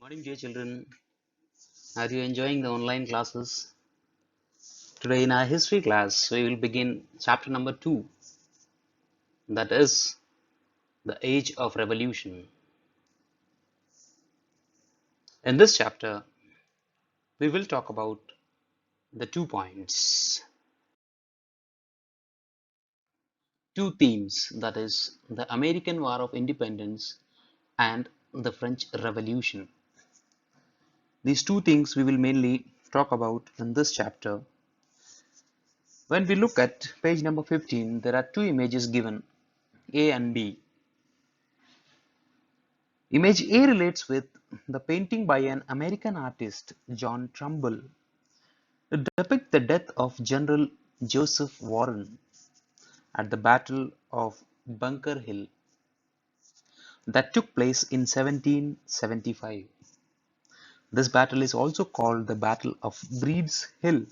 Morning, dear children. Are you enjoying the online classes? Today, in our history class, we will begin chapter number 2, that is the Age of Revolution. In this chapter, we will talk about the 2 points, two themes, that is the American War of Independence and the French Revolution. These two things we will mainly talk about in this chapter. When we look at page number 15, there are two images given, A and B. Image A relates with the painting by an American artist, John Trumbull. It depicts the death of General Joseph Warren at the Battle of Bunker Hill that took place in 1775. This battle is also called the Battle of Breed's Hill.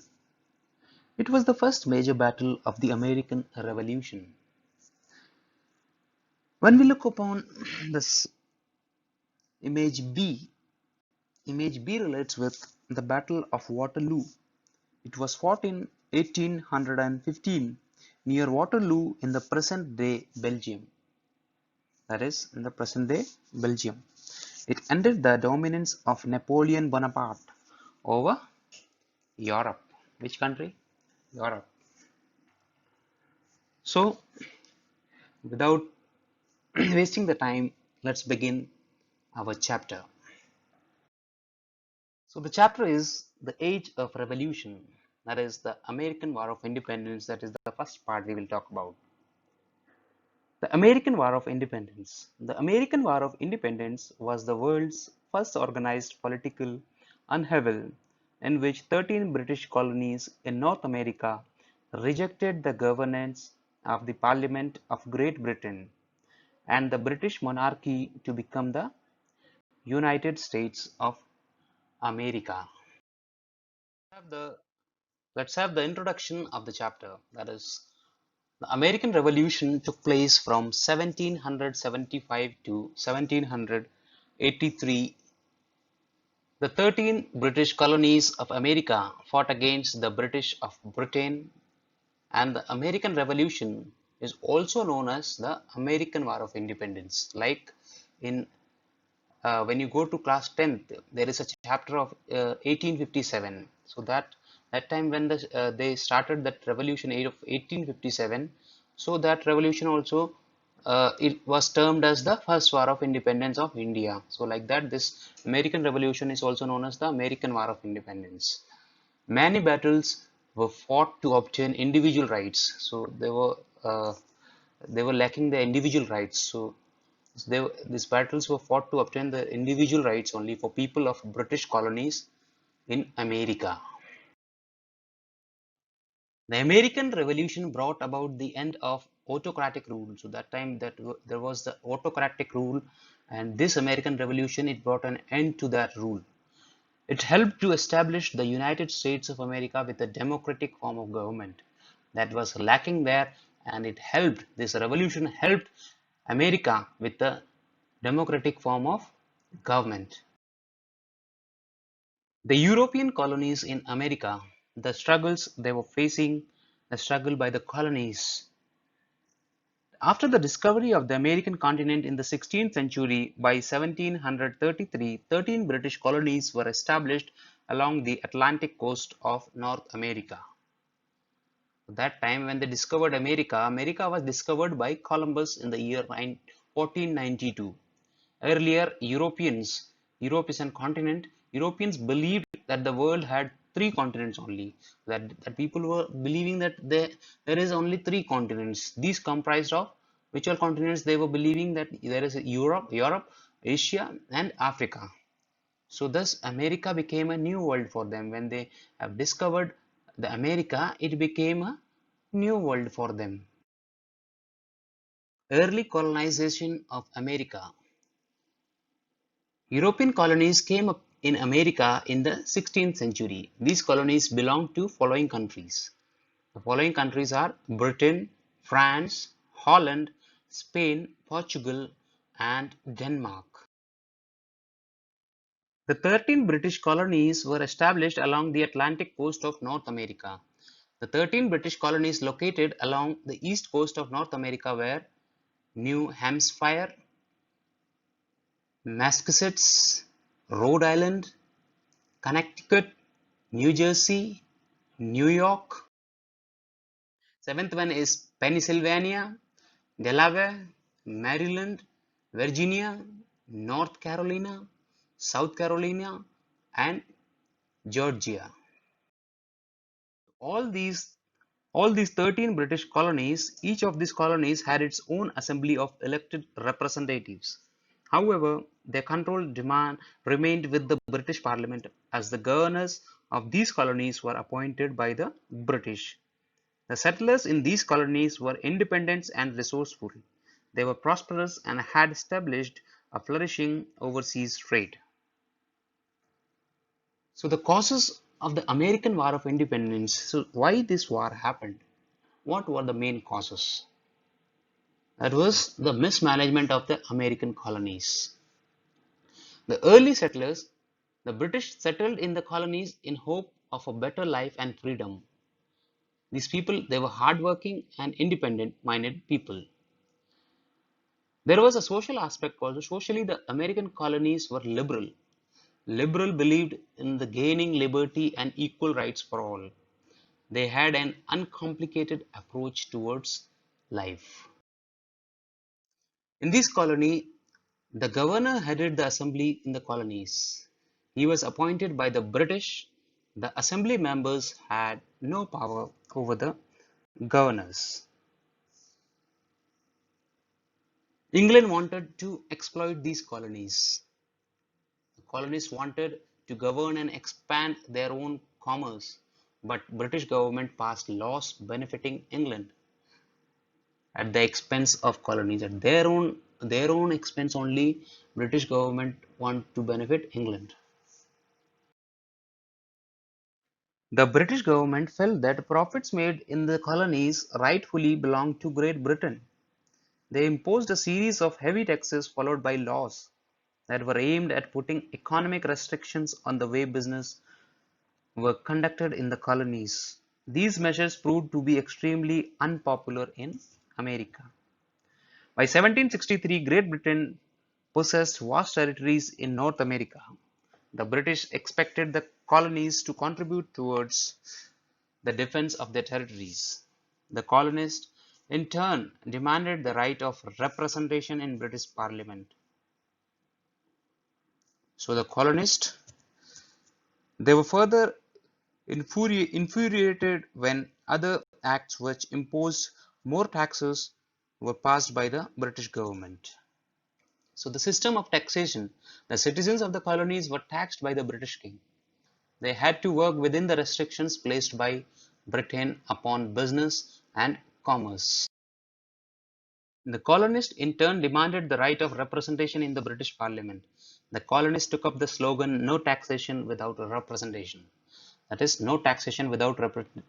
It was the first major battle of the American Revolution. When we look upon this image B, Image B relates with the Battle of Waterloo. It was fought in 1815 near Waterloo in the present-day Belgium. That is, in the present-day Belgium. It ended the dominance of Napoleon Bonaparte over Europe. Which country? Europe. So, without wasting the time, let's begin our chapter. So, the chapter is the Age of Revolution. That is the American War of Independence. That is the first part we will talk about. The American War of Independence. The American War of Independence was the world's first organized political upheaval in which 13 British colonies in North America rejected the governance of the Parliament of Great Britain and the British monarchy to become the United States of America. Let's have the introduction of the chapter. That is, the American Revolution took place from 1775 to 1783. The 13 British colonies of America fought against the British of Britain, and the American Revolution is also known as the American War of Independence. Like in when you go to class 10th, there is a chapter of 1857. So that time when they started that revolution of 1857, so that revolution also it was termed as the first war of independence of India. So like that, this American Revolution is also known as the American War of Independence. Many battles were fought to obtain individual rights. So they were lacking the individual rights. So these battles were fought to obtain the individual rights only for people of British colonies in America. The American Revolution brought about the end of autocratic rule. So that time there was the autocratic rule, and this American Revolution, it brought an end to that rule. It helped to establish the United States of America with a democratic form of government that was lacking there, and this revolution helped America with the democratic form of government. The European colonies in America, the struggles they were facing, the struggle by the colonies. After the discovery of the American continent in the 16th century, by 1733, 13 British colonies were established along the Atlantic coast of North America. At that time, when they discovered America, America was discovered by Columbus in the year 1492. Earlier, Europe is a continent. Europeans believed that the world had three continents only. That people were believing that there is only three continents. These comprised of which all continents they were believing that there is Europe, Asia, and Africa. So thus America became a new world for them. When they have discovered the America, it became a new world for them. Early colonization of America. European colonies came up in America in the 16th century. These colonies belonged to following countries. The following countries are Britain, France, Holland, Spain, Portugal, and Denmark. The 13 British colonies were established along the Atlantic coast of North America. The 13 British colonies located along the east coast of North America were New Hampshire, Massachusetts, Rhode Island, Connecticut, New Jersey, New York. Seventh one is Pennsylvania, Delaware, Maryland, Virginia, North Carolina, South Carolina, and Georgia. All these all these 13 British colonies, each of these colonies had its own assembly of elected representatives. However, their control demand remained with the British Parliament as the governors of these colonies were appointed by the British. The settlers in these colonies were independent and resourceful. They were prosperous and had established a flourishing overseas trade. So the causes of the American War of Independence, so why this war happened? What were the main causes? That was the mismanagement of the American colonies. The early settlers, the British settled in the colonies in hope of a better life and freedom. These people, they were hardworking and independent-minded people. There was a social aspect also. Socially, the American colonies were liberal. Liberal believed in the gaining liberty and equal rights for all. They had an uncomplicated approach towards life. In this colony, the governor headed the assembly in the colonies. He was appointed by the British. The assembly members had no power over the governors. England wanted to exploit these colonies. The colonists wanted to govern and expand their own commerce, but British government passed laws benefiting England at the expense of colonies. At their own expense only, British government want to benefit England. The British government felt that profits made in the colonies rightfully belonged to Great Britain. They imposed a series of heavy taxes followed by laws that were aimed at putting economic restrictions on the way business were conducted in the colonies. These measures proved to be extremely unpopular in America. By 1763, Great Britain possessed vast territories in North America. The British expected the colonies to contribute towards the defense of their territories. The colonists, in turn, demanded the right of representation in British Parliament. So the colonists, they were further infuriated when other acts which imposed more taxes were passed by the British government. So the system of taxation, the citizens of the colonies were taxed by the British king. They had to work within the restrictions placed by Britain upon business and commerce. The colonists in turn demanded the right of representation in the British Parliament. The colonists took up the slogan "No taxation without representation." That is, no taxation without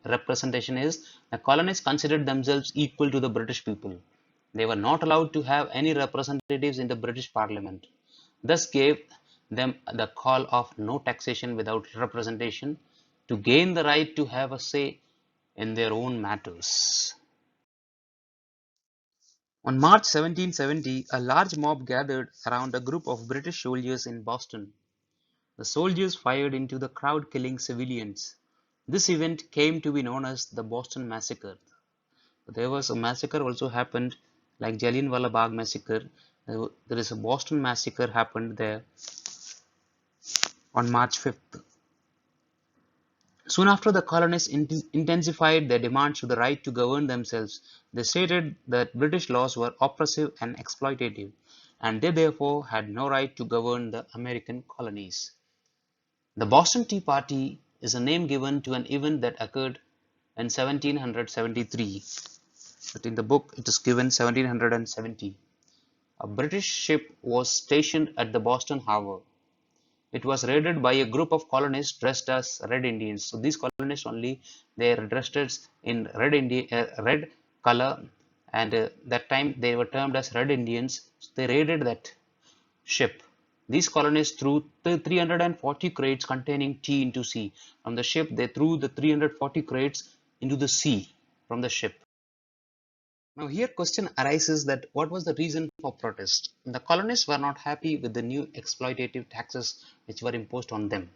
representation is the colonists considered themselves equal to the British people. They were not allowed to have any representatives in the British Parliament. Thus gave them the call of no taxation without representation to gain the right to have a say in their own matters. On March 1770, a large mob gathered around a group of British soldiers in Boston. The soldiers fired into the crowd, killing civilians. This event came to be known as the Boston Massacre. There was a massacre also happened like Jallianwala Bagh massacre. There is a Boston massacre happened there on March 5th. Soon after, the colonists intensified their demands to the right to govern themselves. They stated that British laws were oppressive and exploitative, and they therefore had no right to govern the American colonies. The Boston Tea Party is a name given to an event that occurred in 1773, but in the book it is given 1770. A British ship was stationed at the Boston harbor. It was raided by a group of colonists dressed as Red Indians. So these colonists only, they are dressed in red color, and that time they were termed as Red Indians. So they raided that ship. These colonists threw 340 crates containing tea into sea. From the ship, they threw the 340 crates into the sea from the ship. Now here question arises that what was the reason for protest? The colonists were not happy with the new exploitative taxes which were imposed on them.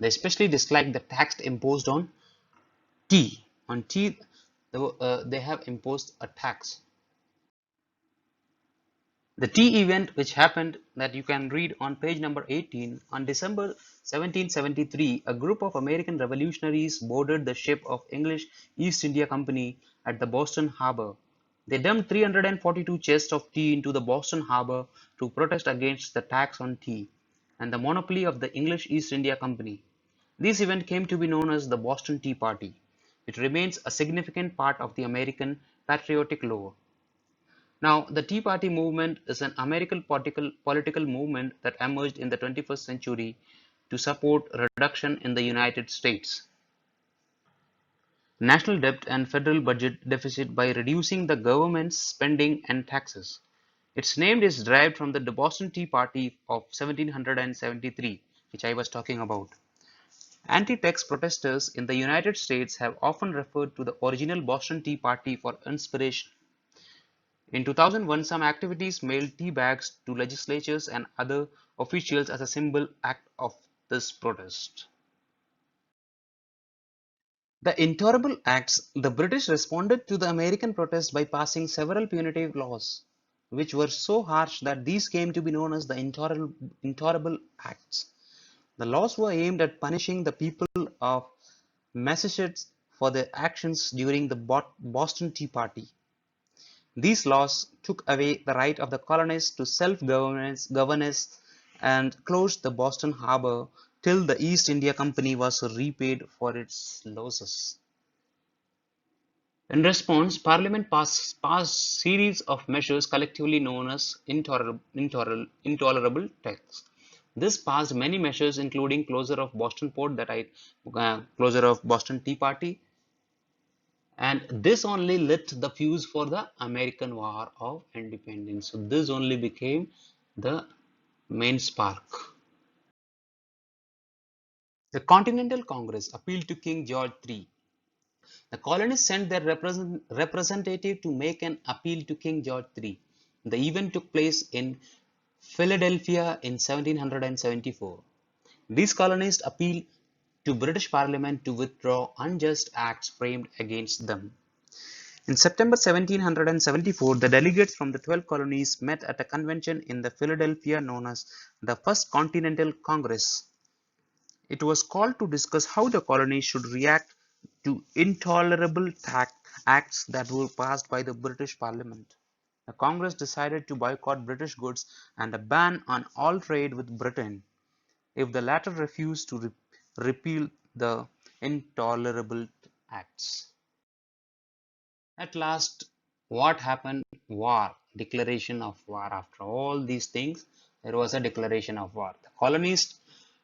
They especially disliked the tax imposed on tea. On tea, they have imposed a tax. The tea event which happened that you can read on page number 18 on December 1773, a group of American revolutionaries boarded the ship of English East India Company at the Boston harbor. They dumped 342 chests of tea into the Boston harbor to protest against the tax on tea and the monopoly of the English East India Company. This event came to be known as the Boston Tea Party. It remains a significant part of the American patriotic lore. Now, the Tea Party movement is an American political movement that emerged in the 21st century to support reduction in the United States national debt and federal budget deficit by reducing the government's spending and taxes. Its name is derived from the Boston Tea Party of 1773, which I was talking about. Anti-tax protesters in the United States have often referred to the original Boston Tea Party for inspiration. In 2001, some activities mailed tea bags to legislatures and other officials as a symbol act of this protest. The Intolerable Acts. The British responded to the American protest by passing several punitive laws, which were so harsh that these came to be known as the Intolerable Acts. The laws were aimed at punishing the people of Massachusetts for their actions during the Boston Tea Party. These laws took away the right of the colonists to self-governance and closed the Boston harbor till the East India Company was repaid for its losses. In response, Parliament passed series of measures collectively known as intolerable tax. This passed many measures including closure of Boston port closure of Boston Tea Party, and this only lit the fuse for the American War of Independence. So this only became the main spark. The Continental Congress appealed to King George III. The colonists sent their representative to make an appeal to King George III. The event took place in Philadelphia in 1774. These colonists appealed to British Parliament to withdraw unjust acts framed against them. In September 1774, the delegates from the 12 colonies met at a convention in the Philadelphia known as the First Continental Congress. It was called to discuss how the colonies should react to intolerable acts that were passed by the British Parliament. The Congress decided to boycott British goods and a ban on all trade with Britain if the latter refused to repeal the intolerable acts. At last, what happened? War, declaration of war. After all these things, there was a declaration of war. The colonists'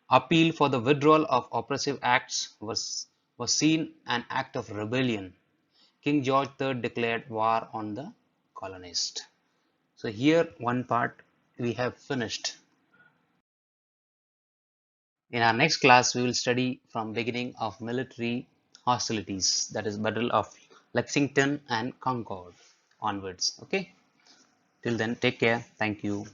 appeal for the withdrawal of oppressive acts was seen an act of rebellion. King George III declared war on the colonists. So here one part we have finished. In our next class, we will study from beginning of military hostilities, that is Battle of Lexington and Concord onwards. Okay. Till then, take care. Thank you.